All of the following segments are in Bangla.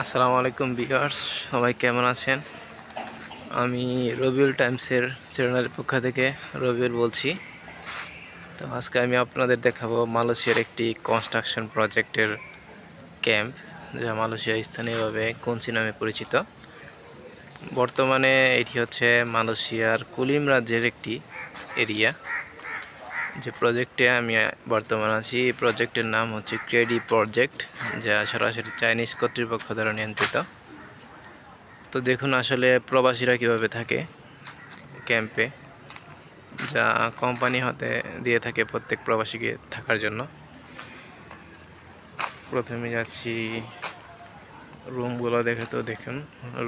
আসসালামু আলাইকুম ভিউয়ার্স, সবাই কেমন আছেন? আমি রবিউল টাইমসের চ্যানেলের পক্ষ থেকে রবিউল বলছি। তো আজকে আমি আপনাদের দেখাবো মালয়েশিয়ার একটি কনস্ট্রাকশন প্রজেক্টের ক্যাম্প, যা মালয়েশিয়া স্থানীয়ভাবে কুঞ্চি নামে পরিচিত। বর্তমানে এটি হচ্ছে মালয়েশিয়ার কুলিম রাজ্যের একটি এরিয়া। যে প্রজেক্টে আমি বর্তমান আছি, এই প্রজেক্টের নাম হচ্ছে ক্রেডি প্রজেক্ট, যা সরাসরি চাইনিজ কর্তৃপক্ষ দ্বারা নিয়ন্ত্রিত। তো দেখুন আসলে প্রবাসীরা কীভাবে থাকে ক্যাম্পে, যা কোম্পানি হতে দিয়ে থাকে প্রত্যেক প্রবাসীকে থাকার জন্য। প্রথমে যাচ্ছি রুমগুলো দেখে। তো দেখুন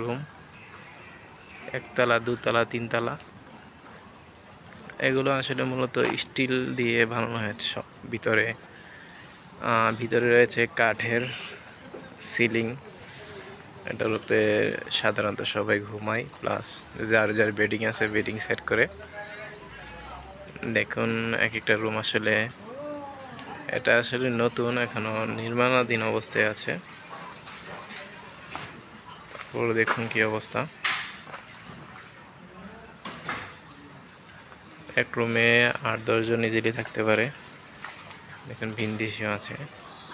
রুম একতলা, দুতলা, তিনতলা, এগুলো আসলে মূলত স্টিল দিয়ে বানানো হয়েছে সব। ভিতরে রয়েছে কাঠের সিলিং। এটার উপরে সাধারণত সবাই ঘুমায়, প্লাস যার যার বেডিং আছে বেডিং সেট করে। দেখুন এক একটা রুম আসলে, এটা আসলে নতুন, এখনো নির্মাণাধীন অবস্থায় আছে। পুরো দেখুন কি অবস্থা। এক রুমে 8-10 জন ইজিলি থাকতে পারে। দেখুন ভিনদেশিও আছে,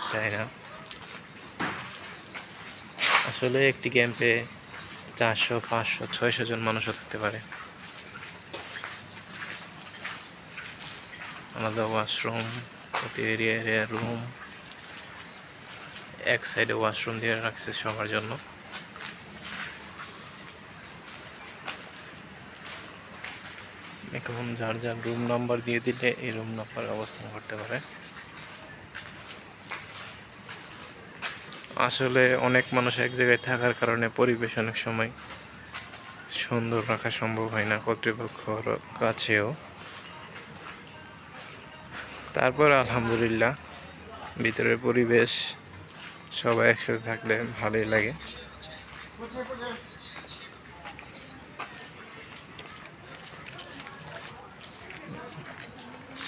চায়না। আসলে একটি ক্যাম্পে 400, 500, 600 জন মানুষও থাকতে পারে। আলাদা ওয়াশরুম, প্রতি এরিয়া রুম, এক সাইডে ওয়াশরুম দিয়ে রাখছে সবার জন্য। এখন যার যার রুম নাম্বার দিয়ে দিলে এই রুম নাম্বারে অবস্থান করতে পারে। আসলে অনেক মানুষ এক জায়গায় থাকার কারণে পরিবেশ অনেক সময় সুন্দর রাখা সম্ভব হয় না কর্তৃপক্ষর কাছেও। তারপর আলহামদুলিল্লাহ ভিতরের পরিবেশ সবাই একসাথে থাকলে ভালোই লাগে।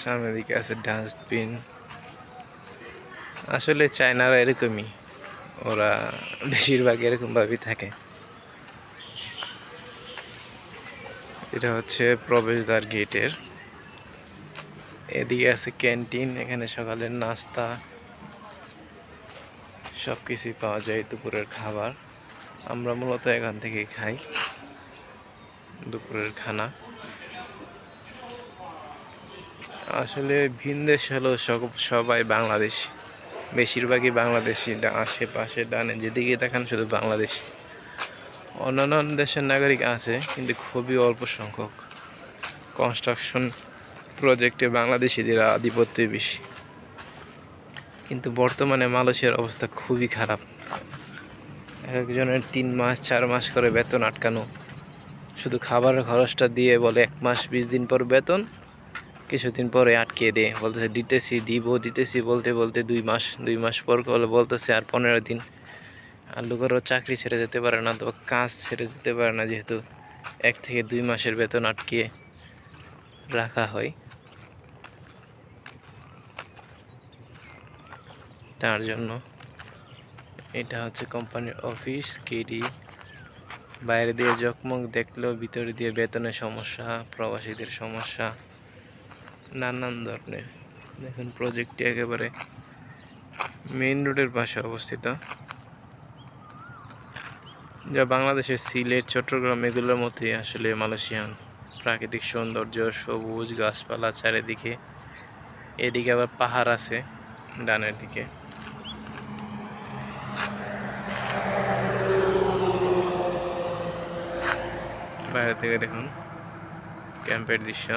সামনের দিকে আছে ডাস্টবিন। আসলে চায়নারা এরকমই, ওরা বেশিরভাগ এরকমভাবেই থাকে। এটা হচ্ছে প্রবেশদ্বার গেটের। এদিকে আছে ক্যান্টিন, এখানে সকালের নাস্তা সব কিছুই পাওয়া যায়, দুপুরের খাবার। আমরা মূলত এখান থেকেই খাই দুপুরের খানা। আসলে ভিনদেশ হলো সবাই বাংলাদেশি, বেশিরভাগই বাংলাদেশি। আশেপাশে ডানে যেদিকে দেখেন শুধু বাংলাদেশি। অন্যান্য দেশের নাগরিক আছে কিন্তু খুবই অল্প সংখ্যক। কনস্ট্রাকশন প্রজেক্টে বাংলাদেশিদের আধিপত্যই বেশি। কিন্তু বর্তমানে মালয়েশিয়ার অবস্থা খুবই খারাপ। একজনের 3 মাস 4 মাস করে বেতন আটকানো। শুধু খাবারের খরচটা দিয়ে বলে 1 মাস 20 দিন পর বেতন, কিছুদিন পরে আটকিয়ে দেয়, বলতেছে দিতেছি বলতে বলতে 2 মাস পর বলতেছে আর 15 দিন। আর লোকেরও চাকরি ছেড়ে যেতে পারে না, তো কাজ ছেড়ে যেতে পারে না, যেহেতু 1 থেকে 2 মাসের বেতন আটকিয়ে রাখা হয়। তার জন্য এটা হচ্ছে কোম্পানির অফিস কেডি। বাইরে দিয়ে জকমক দেখলেও ভিতরে দিয়ে বেতনের সমস্যা, প্রবাসীদের সমস্যা, নানান ধরনের। দেখুন প্রজেক্টটি একেবারে মেইন রোডের পাশে অবস্থিত, যা বাংলাদেশের সিলেট, চট্টগ্রাম এগুলোর মতোই আসলে মালয়েশিয়ান। প্রাকৃতিক সৌন্দর্য, সবুজ গাছপালা চারিদিকে। এদিকে আবার পাহাড় আছে ডানের দিকে। বাইরে থেকে দেখুন ক্যাম্পের দৃশ্য।